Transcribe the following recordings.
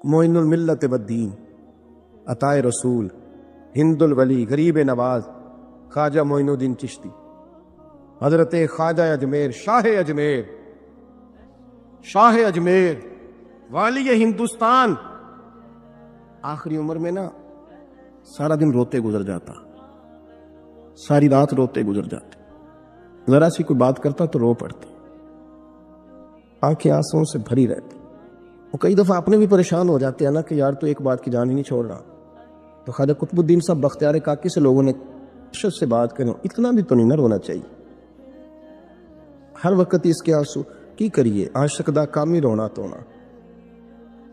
معین الملت والدین، عطائے رسول، ہند الولی، غریب نواز، خواجہ معین الدین چشتی، حضرت خواجہ اجمیر، شاہ اجمیر، والی ہندوستان. آخری عمر میں نا سارا دن روتے گزر جاتا، ساری رات روتے گزر جاتے، ذرا سی کوئی بات کرتا تو رو پڑتی، آنکھیں آنسوں سے بھری رہتی. وہ کئی دفعہ اپنے بھی پریشان ہو جاتے ہیں نا کہ یار تو ایک بات کی جان ہی نہیں چھوڑ رہا. تو خواجہ قطب الدین صاحب بختیار کاکی سے لوگوں نے شد سے بات کریں، اتنا بھی تو نہیں نہ رونا چاہیے، ہر وقت اس کے آنسو کی کریے، عاشق دا کام ہی رونا تونا،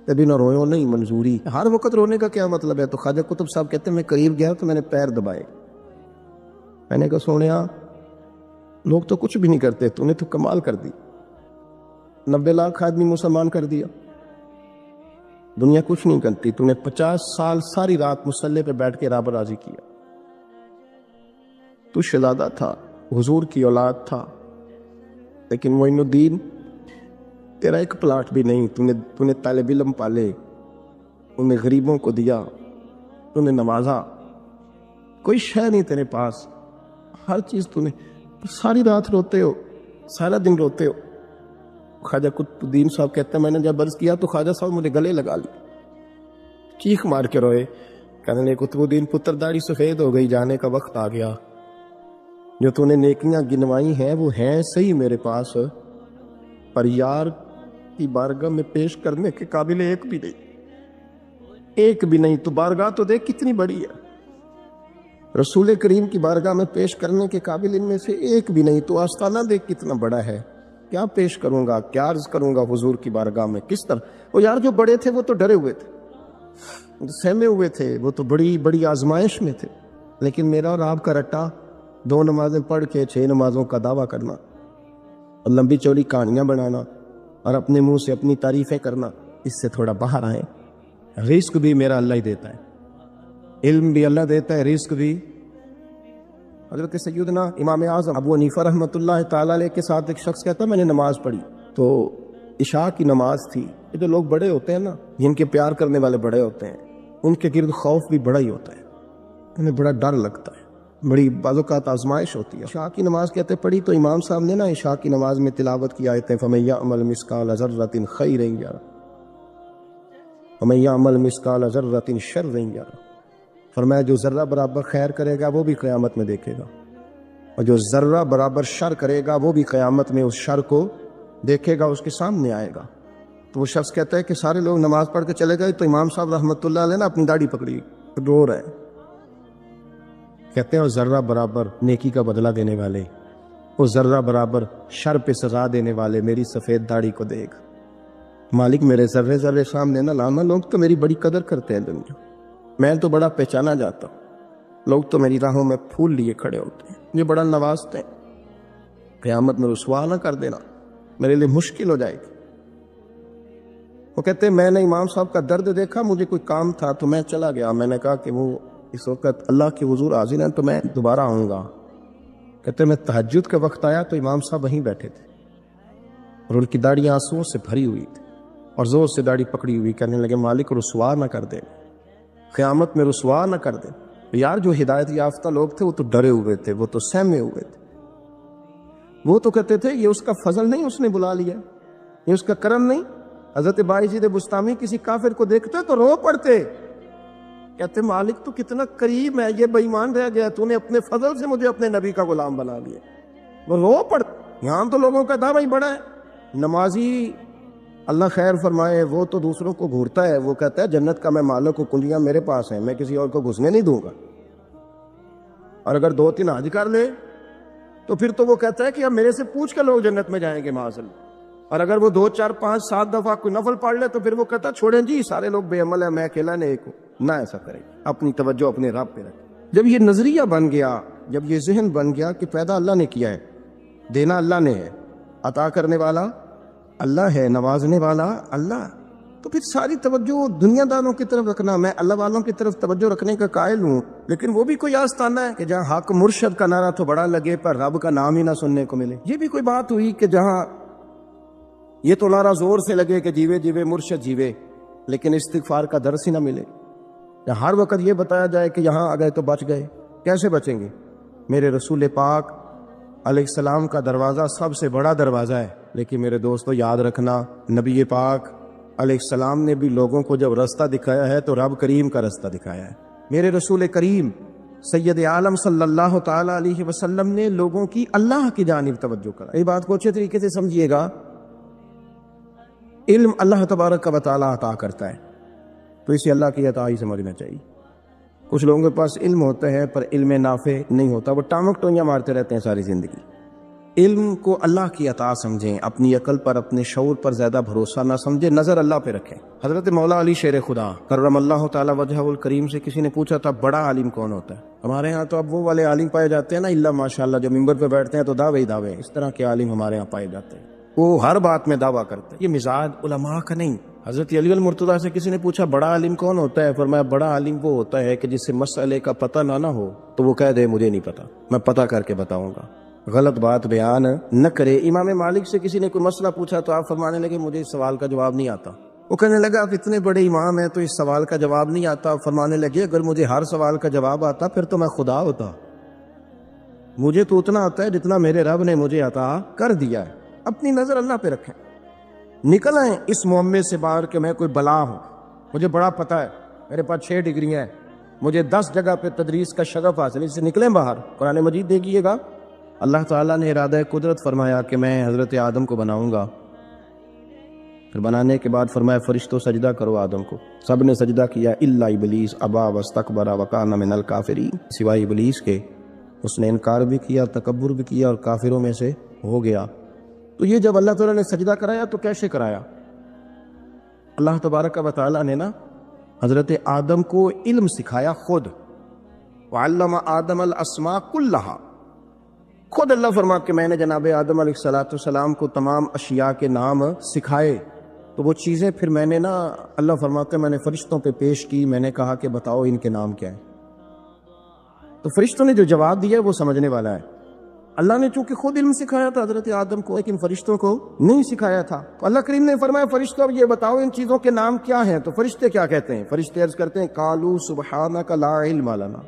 تبھی نہ روئے نہیں منظوری. ہر وقت رونے کا کیا مطلب ہے؟ تو خواجہ قطب صاحب کہتے ہیں میں قریب گیا تو میں نے پیر دبائے، میں نے کہا سونیا لوگ تو کچھ بھی نہیں کرتے، تو نے تو کمال کر دی، 90 لاکھ آدمی مسلمان کر دیا، دنیا کچھ نہیں کرتی، تو نے 50 سال ساری رات مصلی پہ بیٹھ کے رب راضی کیا. تو شہزادہ تھا، حضور کی اولاد تھا، لیکن معین الدین تیرا ایک پلاٹ بھی نہیں، تو نے طالب علم پالے، انہیں غریبوں کو دیا، تو نے نوازا، کوئی شے نہیں تیرے پاس، ہر چیز تو نے، ساری رات روتے ہو، سارا دن روتے ہو. خواجہ قطب الدین صاحب کہتے ہیں میں نے جب عرض کیا تو خواجہ صاحب مجھے گلے لگا لی، چیخ مار کے روئے، کہنے لگے قطب الدین پتر داڑھی سفید ہو گئی، جانے کا وقت آ گیا، جو تو نے نیکیاں گنوائی ہیں وہ ہیں صحیح میرے پاس، پر یار کی بارگاہ میں پیش کرنے کے قابل ایک بھی نہیں. تو بارگاہ تو دیکھ کتنی بڑی ہے، رسول کریم کی بارگاہ میں پیش کرنے کے قابل ان میں سے ایک بھی نہیں. تو آستانہ دیکھ کتنا بڑا ہے، کیا پیش کروں گا، کیا عرض کروں گا حضور کی بارگاہ میں، کس طرح. وہ یار جو بڑے تھے وہ تو ڈرے ہوئے تھے، سہمے ہوئے تھے، وہ تو بڑی بڑی آزمائش میں تھے، لیکن میرا اور آپ کا رٹا 2 نمازیں پڑھ کے 6 نمازوں کا دعویٰ کرنا اور لمبی چوڑی کہانیاں بنانا اور اپنے منہ سے اپنی تعریفیں کرنا، اس سے تھوڑا باہر آئیں. رزق بھی میرا اللہ ہی دیتا ہے، علم بھی اللہ دیتا ہے، رزق بھی. حضرت سیدنا امام اعظم ابو حنیفہ رحمۃ اللہ تعالیٰ علیہ کے ساتھ ایک شخص کہتا میں نے نماز پڑھی، تو عشاء کی نماز تھی. یہ جو لوگ بڑے ہوتے ہیں نا، جن کے پیار کرنے والے بڑے ہوتے ہیں، ان کے گرد خوف بھی بڑا ہی ہوتا ہے، انہیں بڑا ڈر لگتا ہے، بڑی بعض اوقات آزمائش ہوتی ہے. عشاء کی نماز کہتے پڑھی تو امام صاحب نے نا عشاء کی نماز میں تلاوت کی آیتیں فَمَن يَعْمَلْ مِثْقَالَ ذَرَّةٍ خَيْرًا يَرَهُ وَمَن يَعْمَلْ مِثْقَالَ ذَرَّةٍ شَرًّا يَرَهُ. فرمایا جو ذرہ برابر خیر کرے گا وہ بھی قیامت میں دیکھے گا، اور جو ذرہ برابر شر کرے گا وہ بھی قیامت میں اس شر کو دیکھے گا، اس کے سامنے آئے گا. تو وہ شخص کہتا ہے کہ سارے لوگ نماز پڑھ کے چلے گئے تو امام صاحب رحمۃ اللہ علیہ نے اپنی داڑھی پکڑی، رو رہے، کہتے ہیں وہ ذرہ برابر نیکی کا بدلہ دینے والے، وہ ذرہ برابر شر پہ سزا دینے والے میری سفید داڑھی کو دیکھ، مالک میرے ذرے ذرے سامنے نہ لانا. لوگ تو میری بڑی قدر کرتے ہیں دنیا، میں تو بڑا پہچانا جاتا ہوں، لوگ تو میری راہوں میں پھول لیے کھڑے ہوتے ہیں، یہ بڑا نوازتے ہیں، قیامت میں رسوا نہ کر دینا، میرے لیے مشکل ہو جائے گی. وہ کہتے ہیں میں نے امام صاحب کا درد دیکھا، مجھے کوئی کام تھا تو میں چلا گیا، میں نے کہا کہ وہ اس وقت اللہ کے حضور حاضر ہیں تو میں دوبارہ آؤں گا. کہتے ہیں میں تہجد کے وقت آیا تو امام صاحب وہیں بیٹھے تھے اور ان کی داڑھی آنسوؤں سے بھری ہوئی تھی اور زور سے داڑھی پکڑی ہوئی، کہنے لگے مالک رسوا نہ کر دے، قیامت میں رسوا نہ کر دے. یار جو ہدایت یافتہ لوگ تھے وہ تو ڈرے ہوئے تھے، وہ تو سہمے ہوئے تھے، وہ تو کہتے تھے یہ اس کا فضل نہیں، اس نے بلا لیا، یہ اس کا کرم نہیں. حضرت باعزید بستامی کسی کافر کو دیکھتے تو رو پڑتے، کہتے مالک تو کتنا قریب ہے، یہ بے ایمان رہ گیا، تو نے اپنے فضل سے مجھے اپنے نبی کا غلام بنا لیا. وہ رو پڑتے. یہاں تو لوگوں کا دعویٰ ہی بڑا ہے. نمازی اللہ خیر فرمائے وہ تو دوسروں کو گھورتا ہے، وہ کہتا ہے جنت کا میں مالک ہوں، کنجیاں میرے پاس ہیں، میں کسی اور کو گھسنے نہیں دوں گا. اور اگر 2-3 حج کر لے تو پھر تو وہ کہتا ہے کہ اب میرے سے پوچھ کے لوگ جنت میں جائیں گے معاذ اللہ. اور اگر وہ 2 4 5 7 دفعہ کوئی نفل پڑھ لے تو پھر وہ کہتا ہے چھوڑیں جی سارے لوگ بے عمل ہیں، میں اکیلا نے ایک ہوں. نہ ایسا کرے، اپنی توجہ اپنے رب پہ رکھے. جب یہ نظریہ بن گیا، جب یہ ذہن بن گیا کہ پیدا اللہ نے کیا ہے، دینا اللہ نے ہے، عطا کرنے والا اللہ ہے، نوازنے والا اللہ، تو پھر ساری توجہ دنیا داروں کی طرف رکھنا. میں اللہ والوں کی طرف توجہ رکھنے کا قائل ہوں، لیکن وہ بھی کوئی آستانہ ہے کہ جہاں حق مرشد کا نعرہ تو بڑا لگے پر رب کا نام ہی نہ سننے کو ملے. یہ بھی کوئی بات ہوئی کہ جہاں یہ تو نعرہ زور سے لگے کہ جیوے جیوے مرشد جیوے، لیکن استغفار کا درس ہی نہ ملے، یا ہر وقت یہ بتایا جائے کہ یہاں آ گئے تو بچ گئے، کیسے بچیں گے؟ میرے رسول پاک علیہ السلام کا دروازہ سب سے بڑا دروازہ ہے، لیکن میرے دوستو یاد رکھنا، نبی پاک علیہ السلام نے بھی لوگوں کو جب رستہ دکھایا ہے تو رب کریم کا رستہ دکھایا ہے۔ میرے رسول کریم سید عالم صلی اللہ تعالی علیہ وسلم نے لوگوں کی اللہ کی جانب توجہ کرا۔ یہ بات کو اچھے طریقے سے سمجھیے گا، علم اللہ تبارک و تعالی عطا کرتا ہے تو اسے اللہ کی عطا ہی سمجھنا چاہیے۔ کچھ لوگوں کے پاس علم ہوتا ہے پر علم نافع نہیں ہوتا، وہ ٹامک ٹوئیاں مارتے رہتے ہیں ساری زندگی۔ علم کو اللہ کی عطا سمجھیں، اپنی عقل پر اپنے شعور پر زیادہ بھروسہ نہ سمجھیں، نظر اللہ پہ رکھیں۔ حضرت مولا علی شیر خدا کرم اللہ تعالی وجہہ الکریم سے کسی نے پوچھا تھا بڑا عالم کون ہوتا ہے؟ ہمارے ہاں تو اب وہ والے عالم پائے جاتے ہیں نا، اللہ ماشاءاللہ، جو ممبر پہ بیٹھتے ہیں تو دعوے ہی دعوے، اس طرح کے عالم ہمارے ہاں پائے جاتے ہیں، وہ ہر بات میں دعویٰ کرتے ہیں۔ یہ مزاج علماء کا نہیں۔ حضرت علی المرتضیٰ سے کسی نے پوچھا بڑا عالم کون ہوتا ہے؟ فرمایا بڑا عالم وہ ہوتا ہے کہ جسے مسئلے کا پتہ نہ ہو تو وہ کہہ دے مجھے نہیں پتا، میں پتہ کر کے بتاؤں گا، غلط بات بیان نہ کرے۔ امام مالک سے کسی نے کوئی مسئلہ پوچھا تو آپ فرمانے لگے مجھے اس سوال کا جواب نہیں آتا۔ وہ کہنے لگا آپ اتنے بڑے امام ہیں تو اس سوال کا جواب نہیں آتا؟ آپ فرمانے لگے اگر مجھے ہر سوال کا جواب آتا پھر تو میں خدا ہوتا، مجھے تو اتنا آتا ہے جتنا میرے رب نے مجھے عطا کر دیا ہے۔ اپنی نظر اللہ پہ رکھیں، نکل آئیں اس معمے سے باہر کہ میں کوئی بلا ہوں، مجھے بڑا پتہ ہے، میرے پاس 6 ڈگریاں ہیں، مجھے 10 جگہ پہ تدریس کا شغف حاصل ہے، اس سے نکلیں باہر۔ قرآن مجید دیکھیے گا، اللہ تعالیٰ نے ارادہ قدرت فرمایا کہ میں حضرت آدم کو بناؤں گا، پھر بنانے کے بعد فرمایا فرشتوں سجدہ کرو آدم کو، سب نے سجدہ کیا الا ابلیس ابا واستکبر وکان من الکافرین، سوائے ابلیس کے، اس نے انکار بھی کیا، تکبر بھی کیا اور کافروں میں سے ہو گیا۔ تو یہ جب اللہ تعالیٰ نے سجدہ کرایا تو کیسے کرایا؟ اللہ تبارک و تعالیٰ نے نا حضرت آدم کو علم سکھایا خود، وعلم آدم الاسماء کلہا، خود اللہ فرما کہ میں نے جناب آدم علیہ السلام کو تمام اشیاء کے نام سکھائے۔ تو وہ چیزیں پھر میں نے نا، اللہ فرماتے میں نے فرشتوں پہ پیش کی، میں نے کہا کہ بتاؤ ان کے نام کیا ہے، تو فرشتوں نے جو جواب دیا وہ سمجھنے والا ہے۔ اللہ نے چونکہ خود علم سکھایا تھا حضرت آدم کو، لیکن فرشتوں کو نہیں سکھایا تھا، تو اللہ کریم نے فرمایا فرشتوں اب یہ بتاؤ ان چیزوں کے نام کیا ہیں۔ تو فرشتے کیا کہتے ہیں؟ فرشتے عرض کرتے ہیں قالوا سبحانک لا علم لنا۔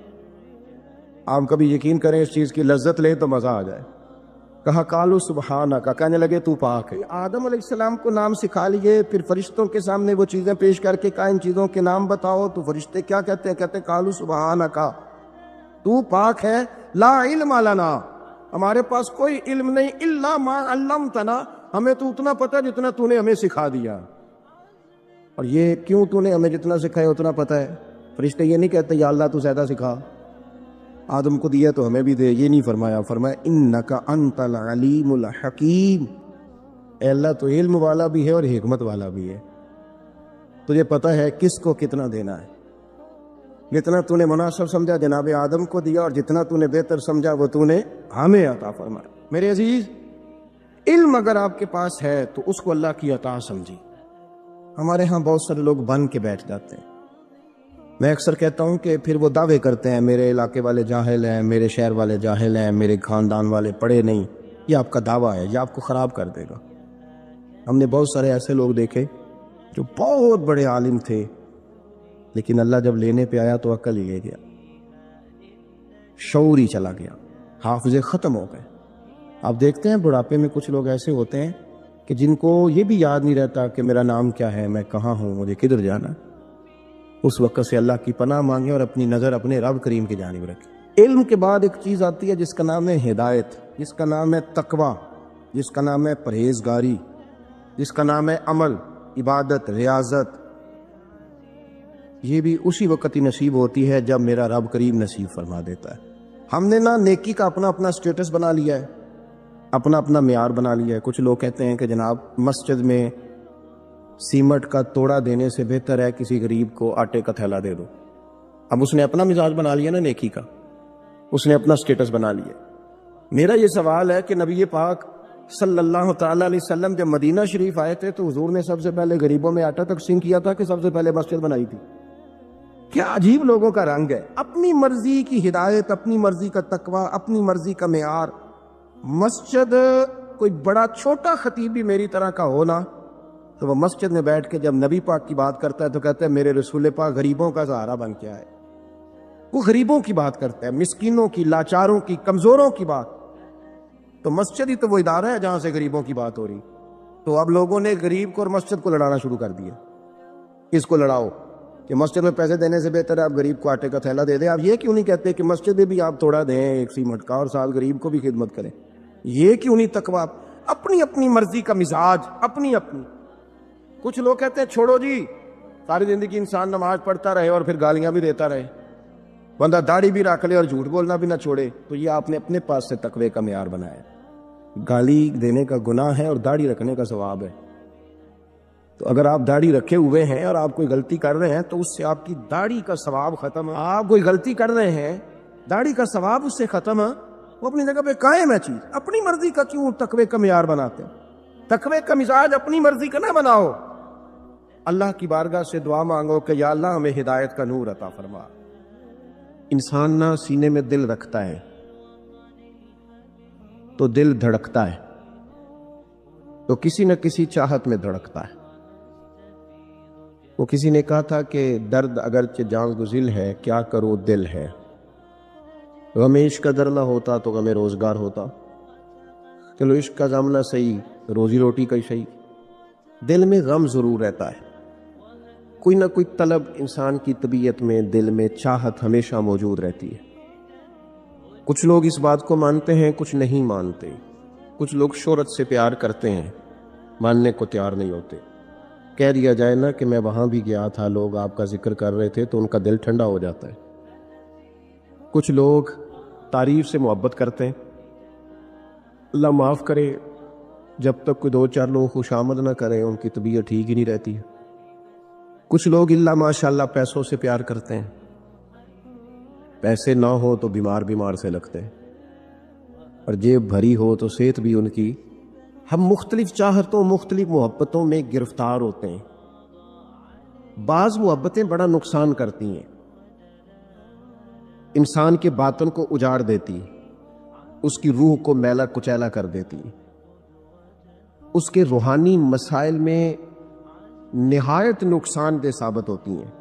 آپ کبھی یقین کریں اس چیز کی لذت لیں تو مزہ آ جائے، کہا قالوا سبحانک، کہنے لگے تو پاک ہے۔ آدم علیہ السلام کو نام سکھا لیے، پھر فرشتوں کے سامنے وہ چیزیں پیش کر کے کہا ان چیزوں کے نام بتاؤ، تو فرشتے کیا کہتے ہیں؟ کہتے ہیں قالوا سبحانک، تو پاک ہے، لا علم لنا، ہمارے پاس کوئی علم نہیں، الا ما علمتنا، ہمیں تو اتنا پتہ جتنا تو نے ہمیں سکھا دیا۔ اور یہ کیوں تو نے ہمیں جتنا سکھایا اتنا پتہ ہے؟ فرشتے یہ نہیں کہتے یا اللہ تو زیادہ سکھا، آدم کو دیا تو ہمیں بھی دے، یہ نہیں فرمایا، فرمایا انک انت العلیم الحکیم، اے اللہ تو علم والا بھی ہے اور حکمت والا بھی ہے، تجھے پتہ ہے کس کو کتنا دینا ہے، جتنا تو نے مناسب سمجھا جناب آدم کو دیا، اور جتنا تو نے بہتر سمجھا وہ تو نے ہمیں عطا فرمایا۔ میرے عزیز، علم اگر آپ کے پاس ہے تو اس کو اللہ کی عطا سمجھی۔ ہمارے ہاں بہت سارے لوگ بن کے بیٹھ جاتے ہیں، میں اکثر کہتا ہوں کہ پھر وہ دعوے کرتے ہیں میرے علاقے والے جاہل ہیں، میرے شہر والے جاہل ہیں، میرے خاندان والے پڑھے نہیں۔ یہ آپ کا دعویٰ ہے، یہ آپ کو خراب کر دے گا۔ ہم نے بہت سارے ایسے لوگ دیکھے جو بہت بڑے عالم تھے، لیکن اللہ جب لینے پہ آیا تو عقل ہی لے گیا، شعور ہی چلا گیا، حافظے ختم ہو گئے۔ آپ دیکھتے ہیں بڑھاپے میں کچھ لوگ ایسے ہوتے ہیں کہ جن کو یہ بھی یاد نہیں رہتا کہ میرا نام کیا ہے، میں کہاں ہوں، مجھے کدھر جانا۔ اس وقت سے اللہ کی پناہ مانگیں اور اپنی نظر اپنے رب کریم کی جانب رکھیں۔ علم کے بعد ایک چیز آتی ہے جس کا نام ہے ہدایت، جس کا نام ہے تقویٰ، جس کا نام ہے پرہیزگاری، جس کا نام ہے عمل، عبادت، ریاضت۔ یہ بھی اسی وقت ہی نصیب ہوتی ہے جب میرا رب کریم نصیب فرما دیتا ہے۔ ہم نے نا نیکی کا اپنا اپنا سٹیٹس بنا لیا ہے، اپنا اپنا معیار بنا لیا ہے۔ کچھ لوگ کہتے ہیں کہ جناب مسجد میں سیمٹ کا توڑا دینے سے بہتر ہے کسی غریب کو آٹے کا تھیلا دے دو۔ اب اس نے اپنا مزاج بنا لیا نا نیکی کا، اس نے اپنا سٹیٹس بنا لیا۔ میرا یہ سوال ہے کہ نبی پاک صلی اللہ تعالی علیہ وسلم جب مدینہ شریف آئے تھے تو حضور نے سب سے پہلے غریبوں میں آٹا تقسیم کیا تھا کہ سب سے پہلے مسجد بنائی تھی؟ کیا عجیب لوگوں کا رنگ ہے، اپنی مرضی کی ہدایت، اپنی مرضی کا تقویٰ، اپنی مرضی کا معیار۔ مسجد کوئی بڑا چھوٹا خطیب بھی میری طرح کا ہونا تو وہ مسجد میں بیٹھ کے جب نبی پاک کی بات کرتا ہے تو کہتا ہے میرے رسول پاک غریبوں کا سہارا بن کے آئے. وہ غریبوں کی بات کرتا ہے، مسکینوں کی، لاچاروں کی، کمزوروں کی بات. تو مسجد ہی تو وہ ادارہ ہے جہاں سے غریبوں کی بات ہو رہی. تو اب لوگوں نے غریب کو اور مسجد کو لڑانا شروع کر دیا. اس کو لڑاؤ کہ مسجد میں پیسے دینے سے بہتر ہے آپ غریب کو آٹے کا تھیلا دے دیں. آپ یہ کیوں نہیں کہتے کہ مسجد میں بھی آپ تھوڑا دیں ایک سیمٹ کا اور ساتھ غریب کو بھی خدمت کریں؟ یہ کیوں نہیں تقویٰ؟ اپنی اپنی مرضی کا مزاج، اپنی اپنی. کچھ لوگ کہتے ہیں چھوڑو جی، ساری زندگی انسان نماز پڑھتا رہے اور پھر گالیاں بھی دیتا رہے، بندہ داڑھی بھی رکھ لے اور جھوٹ بولنا بھی نہ چھوڑے. تو یہ آپ نے اپنے پاس سے تقوی کا معیار بنایا. گالی دینے کا گناہ ہے اور داڑھی رکھنے کا ثواب ہے. تو اگر آپ داڑھی رکھے ہوئے ہیں اور آپ کوئی غلطی کر رہے ہیں تو اس سے آپ کی داڑھی کا ثواب ختم ہے. آپ کوئی غلطی کر رہے ہیں، داڑھی کا ثواب اس سے ختم ہے. وہ اپنی جگہ پہ قائم ہے چیز. اپنی مرضی کا کیوں تقوی کا معیار بناتے ہیں؟ تقوی کا مزاج اپنی مرضی کا نہ بناؤ. اللہ کی بارگاہ سے دعا مانگو کہ یا اللہ ہمیں ہدایت کا نور عطا فرما. انسان نہ سینے میں دل رکھتا ہے تو دل دھڑکتا ہے، تو کسی نہ کسی چاہت میں دھڑکتا ہے. وہ کسی نے کہا تھا کہ درد اگرچہ جان گزل ہے، کیا کرو دل ہے. غم عشق کا در نہ ہوتا تو غم روزگار ہوتا. چلو عشق کا غم نہ صحیح، روزی روٹی کا ہی صحیح، دل میں غم ضرور رہتا ہے. کوئی نہ کوئی طلب انسان کی طبیعت میں، دل میں چاہت ہمیشہ موجود رہتی ہے. کچھ لوگ اس بات کو مانتے ہیں، کچھ نہیں مانتے. کچھ لوگ شہرت سے پیار کرتے ہیں، ماننے کو تیار نہیں ہوتے. کہہ دیا جائے نا کہ میں وہاں بھی گیا تھا، لوگ آپ کا ذکر کر رہے تھے، تو ان کا دل ٹھنڈا ہو جاتا ہے. کچھ لوگ تعریف سے محبت کرتے ہیں. اللہ معاف کرے، جب تک کوئی دو چار لوگ خوش آمد نہ کریں ان کی طبیعت ٹھیک ہی نہیں رہتی ہے. کچھ لوگ اللہ ماشاءاللہ پیسوں سے پیار کرتے ہیں، پیسے نہ ہو تو بیمار سے لگتے ہیں، اور جیب بھری ہو تو صحت بھی ان کی. ہم مختلف چاہتوں، مختلف محبتوں میں گرفتار ہوتے ہیں. بعض محبتیں بڑا نقصان کرتی ہیں، انسان کے باطن کو اجاڑ دیتی، اس کی روح کو میلا کچیلا کر دیتی، اس کے روحانی مسائل میں نہایت نقصان دہ ثابت ہوتی ہیں.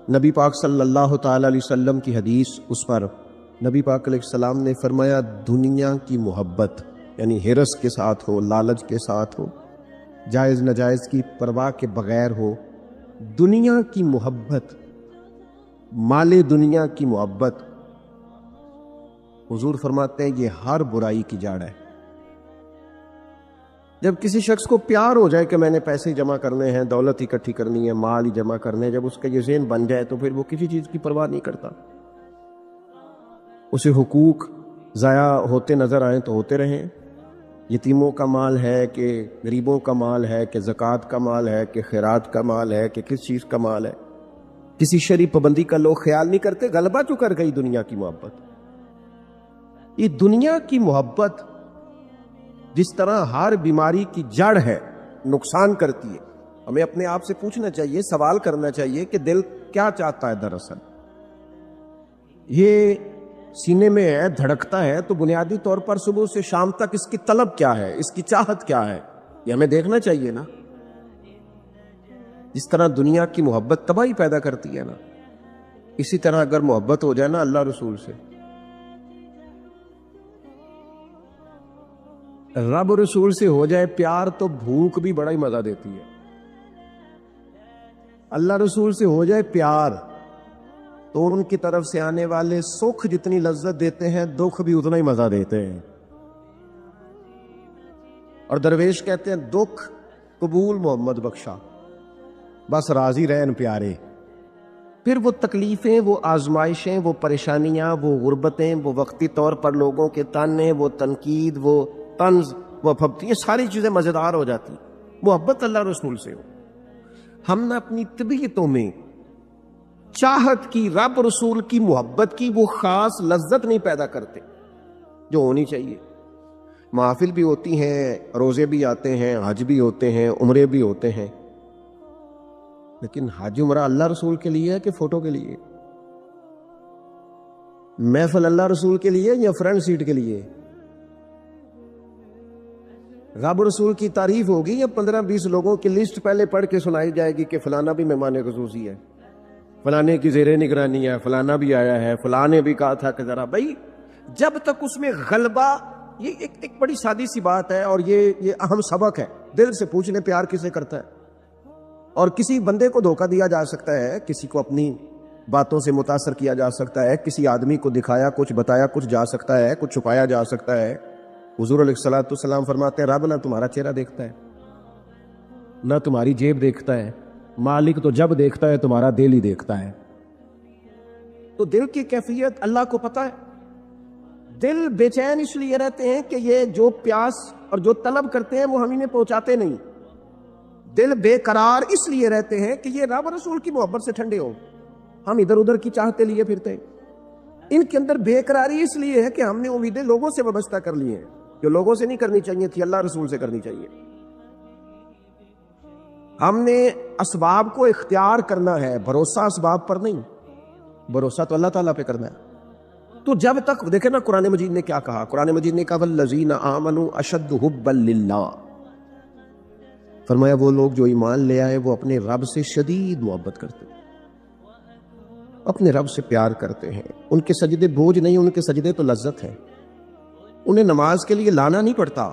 نبی پاک صلی اللہ تعالی علیہ وسلم کی حدیث، اس پر نبی پاک علیہ السلام نے فرمایا دنیا کی محبت یعنی ہرس کے ساتھ ہو، لالچ کے ساتھ ہو، جائز ناجائز کی پرواہ کے بغیر ہو، دنیا کی محبت، مال دنیا کی محبت، حضور فرماتے ہیں یہ ہر برائی کی جڑ ہے. جب کسی شخص کو پیار ہو جائے کہ میں نے پیسے جمع کرنے ہیں، دولت اکٹھی کرنی ہے، مال ہی جمع کرنے ہیں، جب اس کا یہ ذہن بن جائے تو پھر وہ کسی چیز کی پرواہ نہیں کرتا. اسے حقوق ضائع ہوتے نظر آئیں تو ہوتے رہیں. یتیموں کا مال ہے کہ غریبوں کا مال ہے کہ زکوٰۃ کا مال ہے کہ خیرات کا مال ہے کہ کس چیز کا مال ہے، کسی شرعی پابندی کا لوگ خیال نہیں کرتے. غلبہ جو کر گئی دنیا کی محبت. یہ دنیا کی محبت جس طرح ہر بیماری کی جڑ ہے، نقصان کرتی ہے. ہمیں اپنے آپ سے پوچھنا چاہیے، سوال کرنا چاہیے کہ دل کیا چاہتا ہے دراصل. یہ سینے میں ہے، دھڑکتا ہے، تو بنیادی طور پر صبح سے شام تک اس کی طلب کیا ہے، اس کی چاہت کیا ہے، یہ ہمیں دیکھنا چاہیے نا. جس طرح دنیا کی محبت تباہی پیدا کرتی ہے نا، اسی طرح اگر محبت ہو جائے نا اللہ رسول سے، رب رسول سے ہو جائے پیار، تو بھوک بھی بڑا ہی مزہ دیتی ہے. اللہ رسول سے ہو جائے پیار تو ان کی طرف سے آنے والے سکھ جتنی لذت دیتے ہیں، دکھ بھی اتنا ہی مزہ دیتے ہیں. اور درویش کہتے ہیں دکھ قبول محمد بخشا، بس راضی رہن پیارے. پھر وہ تکلیفیں، وہ آزمائشیں، وہ پریشانیاں، وہ غربتیں، وہ وقتی طور پر لوگوں کے تانے، وہ تنقید، وہ طنز، وہ پھبتی، یہ ساری چیزیں مزیدار ہو جاتی. محبت اللہ رسول سے ہو. ہم نے اپنی طبیعتوں میں چاہت کی، رب رسول کی محبت کی وہ خاص لذت نہیں پیدا کرتے جو ہونی چاہیے. محافل بھی ہوتی ہیں، روزے بھی آتے ہیں، حج بھی ہوتے ہیں، عمرے بھی ہوتے ہیں، لیکن حج عمرہ اللہ رسول کے لیے ہے کہ فوٹو کے لیے؟ محفل اللہ رسول کے لیے یا فرنٹ سیٹ کے لیے؟ رب رسول کی تعریف ہوگی یا 15-20 لوگوں کی لسٹ پہلے پڑھ کے سنائی جائے گی کہ فلانا بھی مہمان خصوصی ہے، فلانے کی زیر نگرانی ہے، فلانا بھی آیا ہے، فلانے بھی کہا تھا کہ ذرا بھائی جب تک اس میں غلبہ، یہ ایک بڑی سادی سی بات ہے اور یہ اہم سبق ہے، دل سے پوچھ لیں پیار کسے کرتا ہے؟ اور کسی بندے کو دھوکہ دیا جا سکتا ہے، کسی کو اپنی باتوں سے متاثر کیا جا سکتا ہے، کسی آدمی کو دکھایا کچھ، بتایا کچھ جا سکتا ہے، کچھ چھپایا جا سکتا ہے۔ حضور علیہ الصلوۃ والسلام فرماتے ہیں رب نہ تمہارا چہرہ دیکھتا ہے نہ تمہاری جیب دیکھتا ہے، مالک تو جب دیکھتا ہے تمہارا دل ہی دیکھتا ہے۔ تو دل کی کیفیت اللہ کو پتہ ہے۔ دل بے چین اس لیے رہتے ہیں کہ یہ جو پیاس اور جو طلب کرتے ہیں وہ ہم انہیں پہنچاتے نہیں۔ دل بے قرار اس لیے رہتے ہیں کہ یہ رب رسول کی محبت سے ٹھنڈے ہو، ہم ادھر ادھر کی چاہتے لیے پھرتے ہیں۔ ان کے اندر بے قراری اس لیے ہے کہ ہم نے امیدیں لوگوں سے وابستہ کر لی ہیں، جو لوگوں سے نہیں کرنی چاہیے تھی، اللہ رسول سے کرنی چاہیے۔ ہم نے اسباب کو اختیار کرنا ہے، بھروسہ اسباب پر نہیں، بھروسہ تو اللہ تعالیٰ پہ کرنا ہے۔ تو جب تک دیکھیں نا قرآن مجید نے کیا کہا، قرآن مجید نے کہا والذین آمنوا اشد حبا للہ، فرمایا وہ لوگ جو ایمان لے آئے وہ اپنے رب سے شدید محبت کرتے ہیں، اپنے رب سے پیار کرتے ہیں۔ ان کے سجدے بوجھ نہیں، ان کے سجدے تو لذت ہے۔ انہیں نماز کے لیے لانا نہیں پڑتا،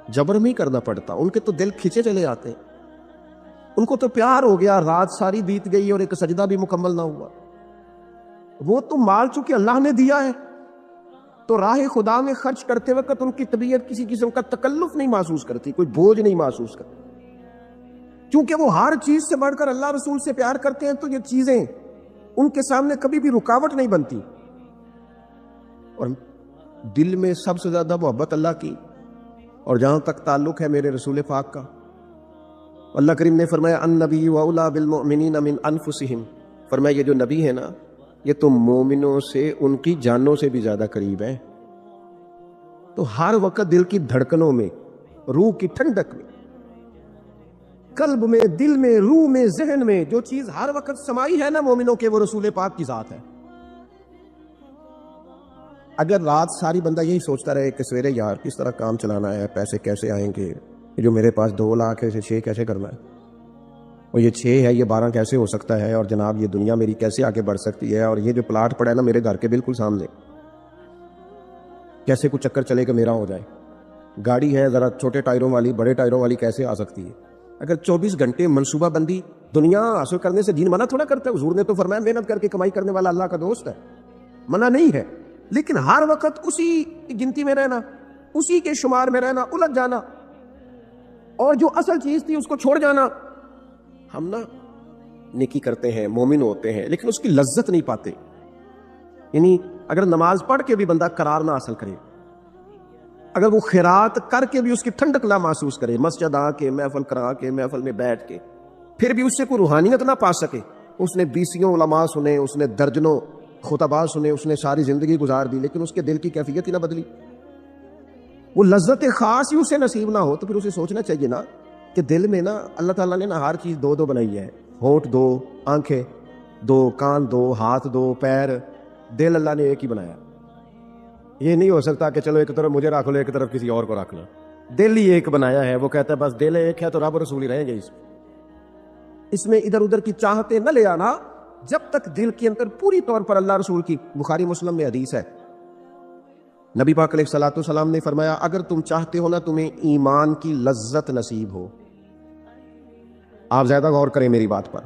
جبر نہیں کرنا پڑتا، ان کے تو دل کھینچے چلے آتے ہیں۔ ان کو تو پیار ہو گیا، رات ساری بیت گئی اور ایک سجدہ بھی مکمل نہ ہوا۔ وہ تو مال چونکہ اللہ نے دیا ہے تو راہ خدا میں خرچ کرتے وقت ان کی طبیعت کسی قسم کا تکلف نہیں محسوس کرتی، کوئی بوجھ نہیں محسوس کرتی، کیونکہ وہ ہر چیز سے بڑھ کر اللہ رسول سے پیار کرتے ہیں۔ تو یہ چیزیں ان کے سامنے کبھی بھی رکاوٹ نہیں بنتی۔ اور دل میں سب سے زیادہ محبت اللہ کی، اور جہاں تک تعلق ہے میرے رسول پاک کا، اللہ کریم نے فرمایا النبی اولی بالمؤمنین من انفسہم، فرمایا یہ جو نبی ہے نا یہ تو مومنوں سے ان کی جانوں سے بھی زیادہ قریب ہے۔ تو ہر وقت دل کی دھڑکنوں میں، روح کی ٹھنڈک میں، قلب میں، دل میں، روح میں، ذہن میں جو چیز ہر وقت سمائی ہے نا مومنوں کے، وہ رسول پاک کی ذات ہے۔ اگر رات ساری بندہ یہی سوچتا رہے کہ سویرے یار کس طرح کام چلانا ہے، پیسے کیسے آئیں گے، جو میرے پاس 2 لاکھ ہے اسے 6 کیسے کرنا ہے، اور یہ 6 ہے یہ 12 کیسے ہو سکتا ہے، اور جناب یہ دنیا میری کیسے آگے بڑھ سکتی ہے، اور یہ جو پلاٹ پڑا ہے نا میرے گھر کے بالکل سامنے کیسے کچھ چکر چلے کہ میرا ہو جائے، گاڑی ہے ذرا چھوٹے ٹائروں والی بڑے ٹائروں والی کیسے آ سکتی ہے۔ اگر 24 گھنٹے منصوبہ بندی دنیا حاصل کرنے سے دین منع تھوڑا کرتا ہے۔ حضور نے تو فرمایا محنت کر کے کمائی کرنے والا اللہ کا دوست ہے، منع نہیں ہے، لیکن ہر وقت اسی گنتی میں رہنا، اسی کے شمار میں رہنا، الجھ جانا، اور جو اصل چیز تھی اس کو چھوڑ جانا۔ ہم نا نیکی کرتے ہیں، مومن ہوتے ہیں، لیکن اس کی لذت نہیں پاتے۔ یعنی اگر نماز پڑھ کے بھی بندہ قرار نہ حاصل کرے، اگر وہ خیرات کر کے بھی اس کی ٹھنڈک نہ محسوس کرے، مسجد آ کے، محفل کرا کے، محفل میں بیٹھ کے، پھر بھی اس سے کوئی روحانیت نہ پا سکے، اس نے 20 علماء سنے، اس نے درجنوں خطباء سنے، اس نے ساری زندگی گزار دی، لیکن اس کے دل کی کیفیت ہی نہ بدلی، وہ لذت خاص ہی اسے نصیب نہ ہو، تو پھر اسے سوچنا چاہیے نا کہ دل میں نا اللہ تعالیٰ نے نا ہر چیز 2 بنائی ہے، ہونٹ 2، آنکھیں 2، کان 2، ہاتھ 2، پیر، دل اللہ نے ایک ہی بنایا۔ یہ نہیں ہو سکتا کہ چلو ایک طرف مجھے رکھ لو ایک طرف کسی اور کو رکھ لو، دل ہی ایک بنایا ہے۔ وہ کہتا ہے بس دل ایک ہے تو رب رسول ہی رہیں گے، اس میں ادھر ادھر کی چاہتے نہ لے آنا، جب تک دل کے اندر پوری طور پر اللہ رسول کی، بخاری مسلم میں حدیث ہے، نبی پاک علیہ الصلوۃ والسلام نے فرمایا اگر تم چاہتے ہو نا تمہیں ایمان کی لذت نصیب ہو، آپ زیادہ غور کریں میری بات پر،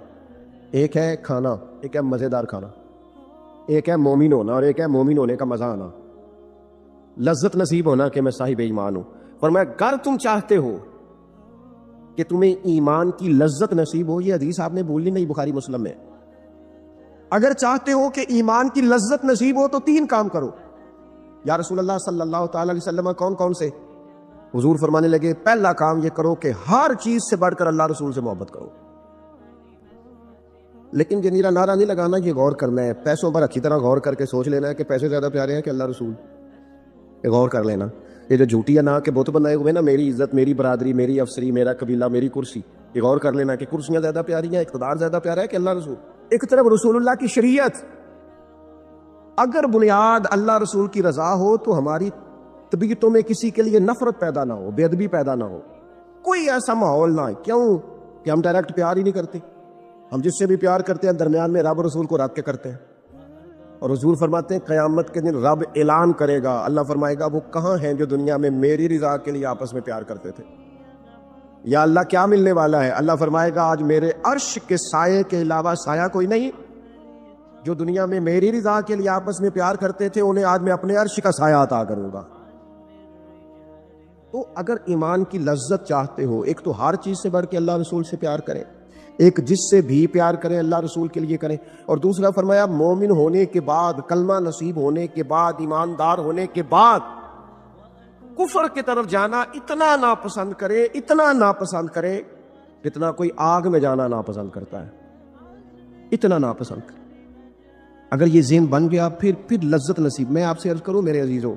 ایک ہے کھانا، ایک ہے مزیدار کھانا، ایک ہے مومن ہونا، اور ایک ہے مومن ہونے کا مزہ آنا، لذت نصیب ہونا کہ میں صاحب ایمان ہوں۔ فرمایا اگر تم چاہتے ہو کہ تمہیں ایمان کی لذت نصیب ہو، یہ حدیث آپ نے بھولی نہیں، بخاری مسلم میں، اگر چاہتے ہو کہ ایمان کی لذت نصیب ہو تو 3 کام کرو۔ یا رسول اللہ صلی اللہ تعالی علیہ وسلم کون کون سے؟ حضور فرمانے لگے پہلا کام یہ کرو کہ ہر چیز سے بڑھ کر اللہ رسول سے محبت کرو۔ لیکن جنیرا نعرہ نہیں لگانا، یہ غور کرنا ہے، پیسوں پر اچھی طرح غور کر کے سوچ لینا ہے کہ پیسے زیادہ پیارے ہیں کہ اللہ رسول، یہ غور کر لینا۔ یہ جو جھوٹی ہے نا کہ بت بنائے ہوئے نا، میری عزت، میری برادری، میری افسری، میرا قبیلہ، میری کرسی، یہ غور کر لینا کہ کرسیاں زیادہ پیاری ہیں، اقتدار زیادہ پیارا ہے کہ اللہ رسول۔ ایک طرف رسول اللہ کی شریعت، اگر بنیاد اللہ رسول کی رضا ہو تو ہماری طبیعتوں میں کسی کے لیے نفرت پیدا نہ ہو، بے ادبی پیدا نہ ہو، کوئی ایسا ماحول نہ ہے. کیوں کہ ہم ڈائریکٹ پیار ہی نہیں کرتے. ہم جس سے بھی پیار کرتے ہیں درمیان میں رب رسول کو رکھ کے کرتے ہیں. اور حضور فرماتے ہیں قیامت کے دن رب اعلان کرے گا، اللہ فرمائے گا وہ کہاں ہیں جو دنیا میں میری رضا کے لیے آپس میں پیار کرتے تھے. یا اللہ کیا ملنے والا ہے؟ اللہ فرمائے گا آج میرے عرش کے سائے کے علاوہ سایہ کوئی نہیں. جو دنیا میں میری رضا کے لیے آپس میں پیار کرتے تھے انہیں آج میں اپنے عرش کا سایہ عطا کروں گا. تو اگر ایمان کی لذت چاہتے ہو، ایک تو ہر چیز سے بڑھ کے اللہ رسول سے پیار کریں، ایک جس سے بھی پیار کریں اللہ رسول کے لیے کریں، اور دوسرا فرمایا مومن ہونے کے بعد، کلمہ نصیب ہونے کے بعد، ایماندار ہونے کے بعد کفر کی طرف جانا اتنا ناپسند کرے، اتنا ناپسند کرے جتنا کوئی آگ میں جانا ناپسند کرتا ہے. اتنا ناپسند کرے. اگر یہ ذہن بن گیا پھر لذت نصیب. میں آپ سے عرض کروں میرے عزیزوں،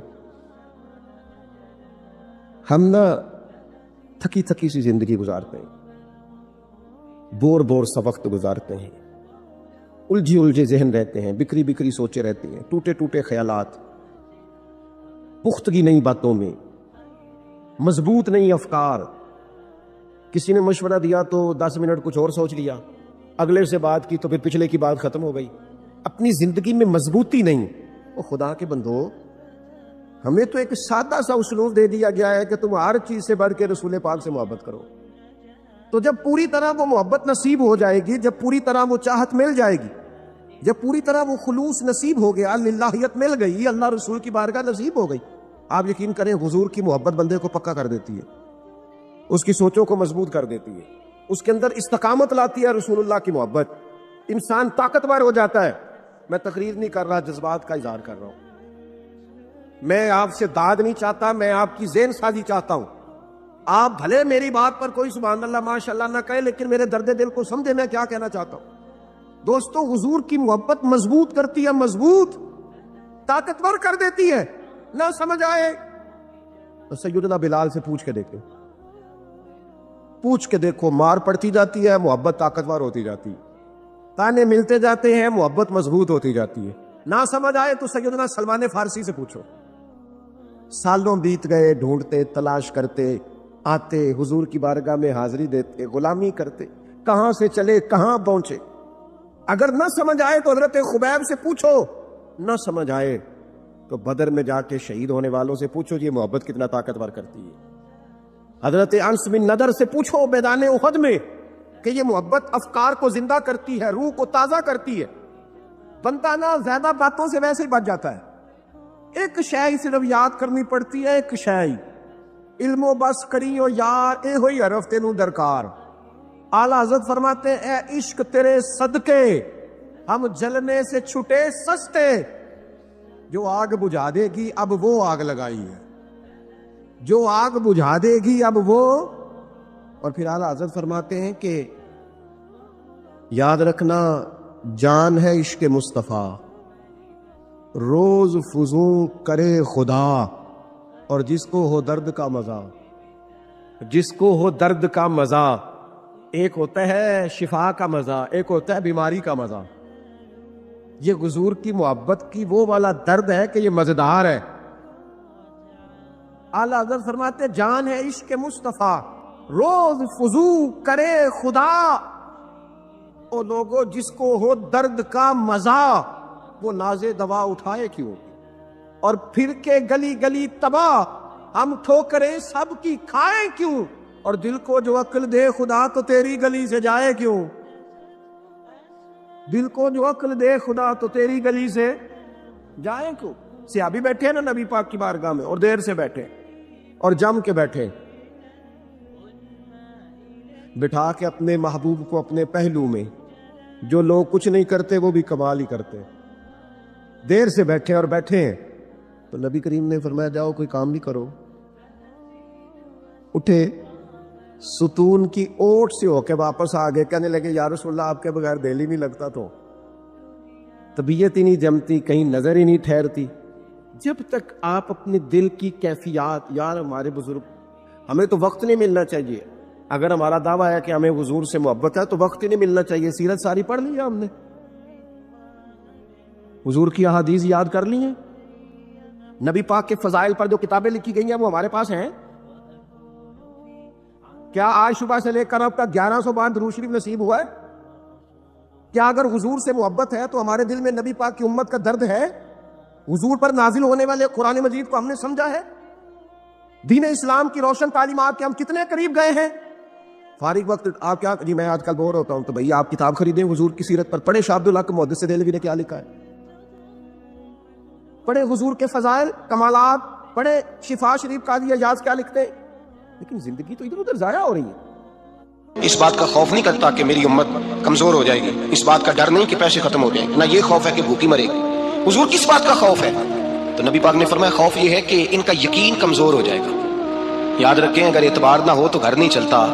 ہم نا تھکی تھکی سی زندگی گزارتے ہیں، بور سا وقت گزارتے ہیں، الجھے ذہن رہتے ہیں، بکھری بکھری سوچیں رہتی ہیں، ٹوٹے خیالات، پختگی نہیں باتوں میں، مضبوط نہیں افکار. کسی نے مشورہ دیا تو 10 منٹ کچھ اور سوچ لیا، اگلے سے بات کی تو پھر پچھلے کی بات ختم ہو گئی. اپنی زندگی میں مضبوطی نہیں. وہ خدا کے بندو، ہمیں تو ایک سادہ سا اسلوب دے دیا گیا ہے کہ تم ہر چیز سے بڑھ کے رسول پاک سے محبت کرو. تو جب پوری طرح وہ محبت نصیب ہو جائے گی، جب پوری طرح وہ چاہت مل جائے گی، جب پوری طرح وہ خلوص نصیب ہو گیا، للہیت مل گئی، اللہ رسول کی بارگاہ نصیب ہو گئی، آپ یقین کریں حضور کی محبت بندے کو پکا کر دیتی ہے، اس کی سوچوں کو مضبوط کر دیتی ہے، اس کے اندر استقامت لاتی ہے. رسول اللہ کی محبت، انسان طاقتور ہو جاتا ہے. میں تقریر نہیں کر رہا، جذبات کا اظہار کر رہا ہوں. میں آپ سے داد نہیں چاہتا، میں آپ کی ذہن سازی چاہتا ہوں. آپ بھلے میری بات پر کوئی سبحان اللہ ماشاءاللہ نہ کہے، لیکن میرے درد دل کو سمجھے میں کیا کہنا چاہتا ہوں. دوستو، حضور کی محبت مضبوط کرتی ہے، مضبوط، طاقتور کر دیتی ہے. نہ سمجھ آئے تو سیدنا بلال سے پوچھ کے دیکھو، مار پڑتی جاتی ہے، محبت طاقتور ہوتی جاتی ہے، تانے ملتے جاتے ہیں، محبت مضبوط ہوتی جاتی ہے. نہ سمجھ آئے تو سیدنا سلمان فارسی سے پوچھو. سالوں بیت گئے، ڈھونڈتے، تلاش کرتے، آتے حضور کی بارگاہ میں حاضری دیتے، غلامی کرتے، کہاں سے چلے کہاں پہنچے. اگر نہ سمجھ آئے تو حضرت خبیب سے پوچھو، نہ سمجھ آئے تو بدر میں جا کے شہید ہونے والوں سے پوچھو یہ محبت کتنا طاقتور کرتی ہے. حضرت انس بن نضر سے پوچھو میدان احد میں کہ یہ محبت افکار کو زندہ کرتی ہے، روح کو تازہ کرتی ہے. بندہ نہ زیادہ باتوں سے ویسے ہی بچ جاتا ہے. ایک شے صرف یاد کرنی پڑتی ہے، ایک شے، علم و بس کریو یار، اے ہوئی حرف تینوں درکار. اعلیٰ حضرت فرماتے ہیں اے عشق تیرے صدقے ہم جلنے سے چھٹے سستے. جو آگ بجھا دے گی اب وہ آگ لگائی ہے، جو آگ بجھا دے گی اب وہ. اور پھر اعلیٰ حضرت فرماتے ہیں کہ یاد رکھنا جان ہے عشق مصطفیٰ، روز فزوں کرے خدا. اور جس کو ہو درد کا مزہ، جس کو ہو درد کا مزہ، ایک ہوتا ہے شفا کا مزہ، ایک ہوتا ہے بیماری کا مزہ. یہ حضور کی محبت کی وہ والا درد ہے کہ یہ مزیدار ہے. اعلیٰ حضرت فرماتے جان ہے عشق مصطفیٰ، روز فزو کرے خدا. او لوگو جس کو ہو درد کا مزہ، وہ ناز دوا اٹھائے کیوں، اور پھر کے گلی گلی تباہ ہم ٹھوکریں سب کی کھائیں کیوں. اور دل کو جو عقل دے خدا تو تیری گلی سے جائے کیوں، دل کو جو عقل دے خدا تو تیری گلی سے جائیں کیوں. صحابی بیٹھے ہیں نا نبی پاک کی بارگاہ میں، اور دیر سے بیٹھے اور جم کے بیٹھے، بٹھا کے اپنے محبوب کو اپنے پہلو میں. جو لوگ کچھ نہیں کرتے وہ بھی کمال ہی کرتے. دیر سے بیٹھے اور بیٹھے ہیں تو نبی کریم نے فرمایا جاؤ کوئی کام بھی کرو. اٹھے، ستون کی اوٹ سے ہو کے واپس آ گئے، کہنے لگے یا رسول اللہ آپ کے بغیر دل ہی نہیں لگتا، تو طبیعت ہی نہیں جمتی، کہیں نظر ہی نہیں ٹھہرتی. جب تک آپ اپنے دل کی کیفیات، یار ہمارے بزرگ، ہمیں تو وقت نہیں ملنا چاہیے. اگر ہمارا دعویٰ ہے کہ ہمیں حضور سے محبت ہے تو وقت ہی نہیں ملنا چاہیے. سیرت ساری پڑھ لی ہے ہم نے، حضور کی احادیث یاد کر لی ہیں، نبی پاک کے فضائل پر جو کتابیں لکھی گئی ہیں وہ ہمارے پاس ہیں؟ کیا آج صبح سے لے کر اب تک 1100 بار درود شریف نصیب ہوا ہے؟ کیا اگر حضور سے محبت ہے تو ہمارے دل میں نبی پاک کی امت کا درد ہے؟ حضور پر نازل ہونے والے قرآن مجید کو ہم نے سمجھا ہے؟ دین اسلام کی روشن تعلیمات کے ہم کتنے قریب گئے ہیں؟ فارغ وقت آپ کیا جی میں آج کل بور ہوتا ہوں تو بھئی آپ کتاب خریدیں حضور کی سیرت پر، پڑھے شاہ عبداللہ کے محدث دہلوی نے کیا لکھا ہے، پڑھے حضور کے فضائل کمالات، پڑھے شفا شریف قاضی اعجاز کیا لکھتے ہیں. لیکن زندگی تو ادھر ادھر ضائع ہو رہی ہے. اس بات کا خوف نہیں کرتا کہ میری امت کمزور ہو جائے گی، اس بات کا ڈر نہیں کہ پیسے ختم ہو جائیں گے، نہ یہ خوف ہے کہ بھوکی مرے گی. حضور کس بات کا خوف ہے؟ تو نبی پاک نے فرمایا خوف یہ ہے کہ ان کا یقین کمزور ہو جائے گا. یاد رکھیں اگر اعتبار نہ ہو تو گھر نہیں چلتا،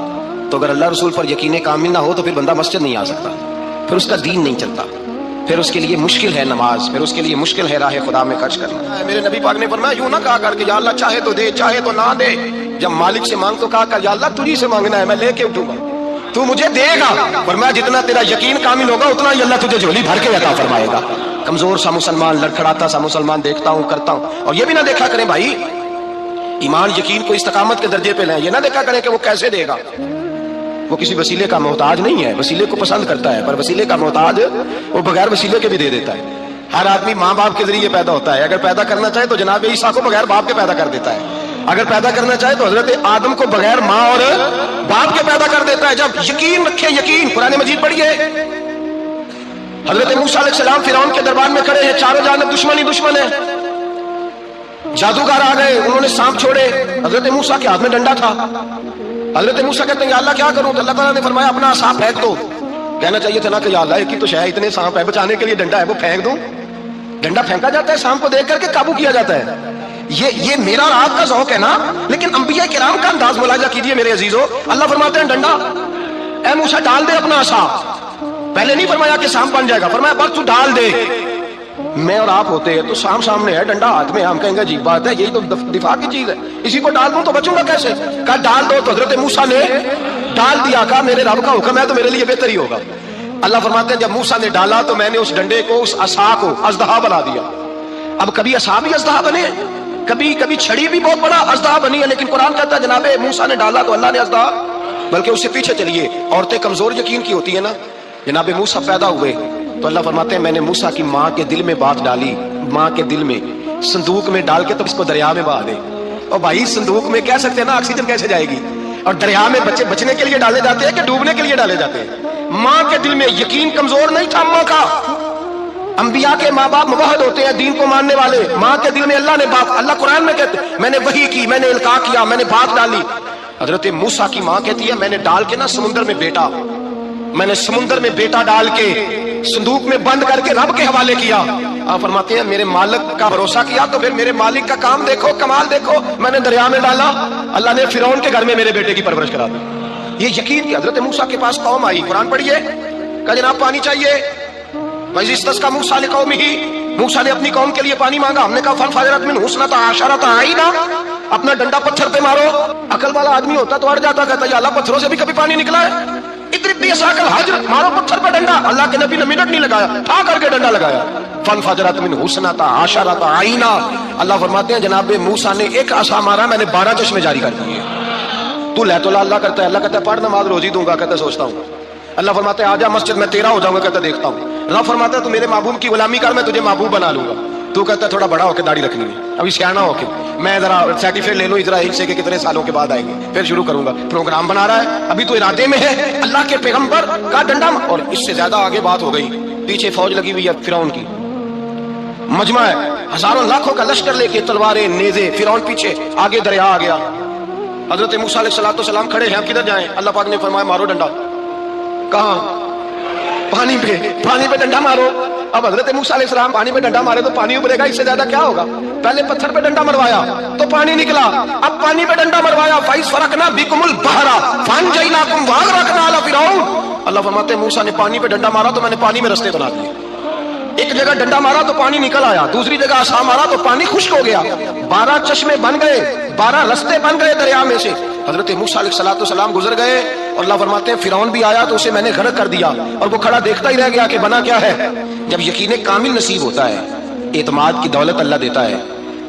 تو اگر اللہ رسول پر یقین کامل نہ ہو تو پھر بندہ مسجد نہیں آ سکتا، پھر اس کا دین نہیں چلتا، پھر اس کے لیے مشکل ہے نماز، پھر اس کے لیے مشکل ہے راہ خدا میں خرچ کرنا. میرے نبی پاک نے فرمایا یوں نہ کہا کر کے یا اللہ چاہے تو دے چاہے تو نہ دے، جب مالک سے مانگ تو کہا کر یا اللہ تجھی سے مانگنا ہے میں لے کے اٹھوں گا، تو مجھے دے گا. فرمایا جتنا تیرا یقین کامل ہوگا اتنا ہی اللہ تجھے جھولی بھر کے عطا فرمائے گا. کمزور سا مسلمان، لڑکھڑاتا سا مسلمان دیکھتا ہوں کرتا ہوں. اور یہ بھی نہ دیکھا کریں بھائی ایمان یقین کو استقامت کے درجے پہ لیں، یہ نہ دیکھا کریں کہ وہ کیسے دے گا. وہ کسی وسیلے کا محتاج نہیں ہے، وسیلے کو پسند کرتا ہے، پر وسیلے کا محتاج وہ بغیر وسیلے کے بھی دے دیتا ہے. ہر آدمی ماں باپ کے ذریعے پیدا ہوتا ہے، اگر پیدا کرنا چاہے تو جناب عیسیٰ کو بغیر باپ کے پیدا کر دیتا ہے، اگر پیدا کرنا چاہے تو حضرت آدم کو بغیر ماں اور باپ کے پیدا کر دیتا ہے. جب یقین رکھے یقین، قرآن مجید پڑھیے. حضرت موسیٰ علیہ السلام فرعون کے دربار میں کھڑے ہیں، چاروں جانب دشمن ہی دشمن ہے. جادوگر آ گئے، انہوں نے سانپ چھوڑے، حضرت موسیٰ کے ہاتھ میں ڈنڈا تھا. حضرت موسیٰ کہتے ہیں یا اللہ کیا کروں؟ تو اللہ تعالیٰ نے فرمایا اپنا سانپ پھینک دو. کہنا چاہیے تھا نا کہ یا اللہ ایک ہی تو شے اتنے سانپ ہے، بچانے کے لیے ڈنڈا ہے وہ پھینک دوں. ڈنڈا پھینکا جاتا ہے، سانپ کو دیکھ کر کے قابو کیا جاتا ہے. یہ میرا اور آپ کا ذوق ہے نا، لیکن انبیاء کرام کا انداز ملاحظہ کیجئے میرے عزیزو. اللہ فرماتے ہیں ڈنڈا اے موسیٰ ڈال دے اپنا عصا. پہلے نہیں فرمایا کہ سانپ بن جائے گا، فرمایا بس تو ڈال دے. میں اور آپ ہوتے ہیں تو سام سامنے ہے ڈنڈا ہاتھ میں، ہم کہیں گے عجیب بات ہے یہی تو دفاع کی چیز ہے، اسی کو ڈال دوں تو بچوں گا کیسے؟ کہا ڈال دو. تو حضرت موسیٰ نے ڈال دیا، کہا میرے رب کا حکم ہے تو میرے لیے بہتر ہی ہوگا. اللہ فرماتے ہیں جب موسیٰ نے ڈالا تو میں نے اس ڈنڈے کو اس عصا کو اژدہا بنا دیا. اب کبھی عصا بھی اژدہا بنے، کبھی چھڑی بھی بہت بڑا اژدہا بنی ہے، لیکن قرآن کہتا ہے جناب موسیٰ نے ڈالا تو اللہ نے اژدہا. بلکہ اس سے پیچھے چلیے، عورتیں کمزور یقین کی ہوتی ہیں نا. جناب موسیٰ پیدا ہوئے تو اللہ فرماتے ہیں میں نے موسیٰ کی ماں کے دل میں بات ڈالی، ماں کے دل میں صندوق میں ڈال کے تو اس کو دریا میں بہا دے. اور بھائی صندوق میں کہہ سکتے ہیں نا آکسیجن کیسے جائے گی، اور دریا میں بچے بچنے کے لیے ڈالے جاتے ہیں کہ ڈوبنے کے لیے ڈالے جاتے ہیں. ماں کے دل میں یقین کمزور نہیں تھا ماں کا. انبیاء کے ماں باپ موحد ہوتے ہیں، دین کو ماننے والے. ماں کے دل میں اللہ نے بات، اللہ قرآن میں کہتے ہیں میں نے وحی کی، میں نے القاء کیا، میں نے بات ڈالی. حضرت موسیٰ کی ماں کہتی ہے میں نے ڈال کے نا سمندر میں بیٹا، میں نے سمندر میں بیٹا ڈال کے صندوق میں بند کر کے رب کے حوالے کیا. آپ فرماتے ہیں میرے مالک کا بھروسہ کیا تو پھر میرے مالک کا کام دیکھو، کمال دیکھو. میں نے دریا میں ڈالا، اللہ نے فرعون کے گھر میں میرے بیٹے کی پرورش کرا دی. یہ یقین کہ حضرت موسیٰ کے پاس قوم آئی، قرآن پڑھیے، کہا جناب پانی چاہیے. وَإِذِ اسْتَسْقَىٰ مُوسَىٰ لِقَوْمِهِ، موسیٰ نے اپنی قوم کے لیے پانی مانگا. ہم نے کہا فَانْفَجَرَتْ مِنْهُ اثْنَتَا عَشَرَةَ عَيْنًا، اپنا ڈنڈا پتھر پہ مارو. عقل والا آدمی ہوتا تو اڑ جاتا، کہتا یا اللہ پتھروں سے بھی کبھی پانی نکلا ہے؟ اضرب بعصاک الحجر، مارو پتھر پہ ڈنڈا. اللہ کے نبی نے منٹ نہیں لگایا، ٹھا کر کے ڈنڈا لگایا. فَانْفَجَرَتْ مِنْهُ اثْنَتَا عَشَرَةَ عَيْنًا. اللہ فرماتے ہیں جناب موسیٰ نے ایک عصا مارا، میں نے 12 چشمے جاری کر دیے. تو لے تو اللہ کرتا ہے، اللہ کہتا ہے پڑھ نماز روزی دوں گا، کہتا ہے سوچتا ہوں. اللہ فرماتے ہیں آجا مسجد میں تیرا ہو جاؤں گا، کہتا ہے دیکھتا ہوں. اللہ فرماتا ہے تو میرے محبوب کی غلامی کر، میں تجھے محبوب بنا لوں گا. تو کہتا ہے تھوڑا بڑا ہو کے داڑھی رکھنی ہے، ابھی سیانا ہو کے میں ذرا سرٹیفکیٹ لے لوں اسرائیل سے کہ کتنے سالوں کے بعد آئیں گے پھر شروع کروں گا. پروگرام بنا رہا ہے، ابھی تو ارادے میں ہے. اللہ کے پیغمبر کا ڈنڈا، اور اس سے زیادہ آگے بات ہو گئی. پیچھے فوج لگی ہوئی ہے فرعون کی، مجمع ہے، ہزاروں لاکھوں کا لشکر لے کے، تلواریں نیزے. فرعون پیچھے، آگے دریا آ گیا. حضرت موسیٰ علیہ السلام کھڑے ہیں، ہم کدھر جائیں؟ اللہ پاک نے فرمایا مارو ڈنڈا. کہاں؟ پانی پہ ڈنڈا مارو. اب حضرت موسیٰ علیہ السلام پانی پہ ڈنڈا مارے تو پانی ابھرے گا، اس سے زیادہ کیا ہوگا؟ پہلے پتھر پہ ڈنڈا مروایا تو پانی نکلا، اب پانی پہ ڈنڈا مروایا. فَإِذْ فَرَقْنَا بِكُمُ الْبَحْرَ فَأَنْجَيْنَاكُمْ وَأَغْرَقْنَا آلَ فِرْعَوْنَ. اللہ فرماتے ہیں موسیٰ نے پانی پہ ڈنڈا مارا تو میں نے پانی میں رستے بنا دیے. ایک جگہ ڈنڈا مارا تو پانی نکل آیا، دوسری جگہ عصا مارا تو پانی خشک ہو گیا. 12 چشمے بن گئے، 12 رستے بن گئے دریا میں سے. حضرت موسیٰ علیہ السلام گزر گئے اور اللہ فرماتے ہیں فرعون بھی آیا تو اسے میں نے غرق کر دیا، اور وہ کھڑا دیکھتا ہی رہ گیا کہ بنا کیا ہے. جب یقین کامل نصیب ہوتا ہے، اعتماد کی دولت اللہ دیتا ہے،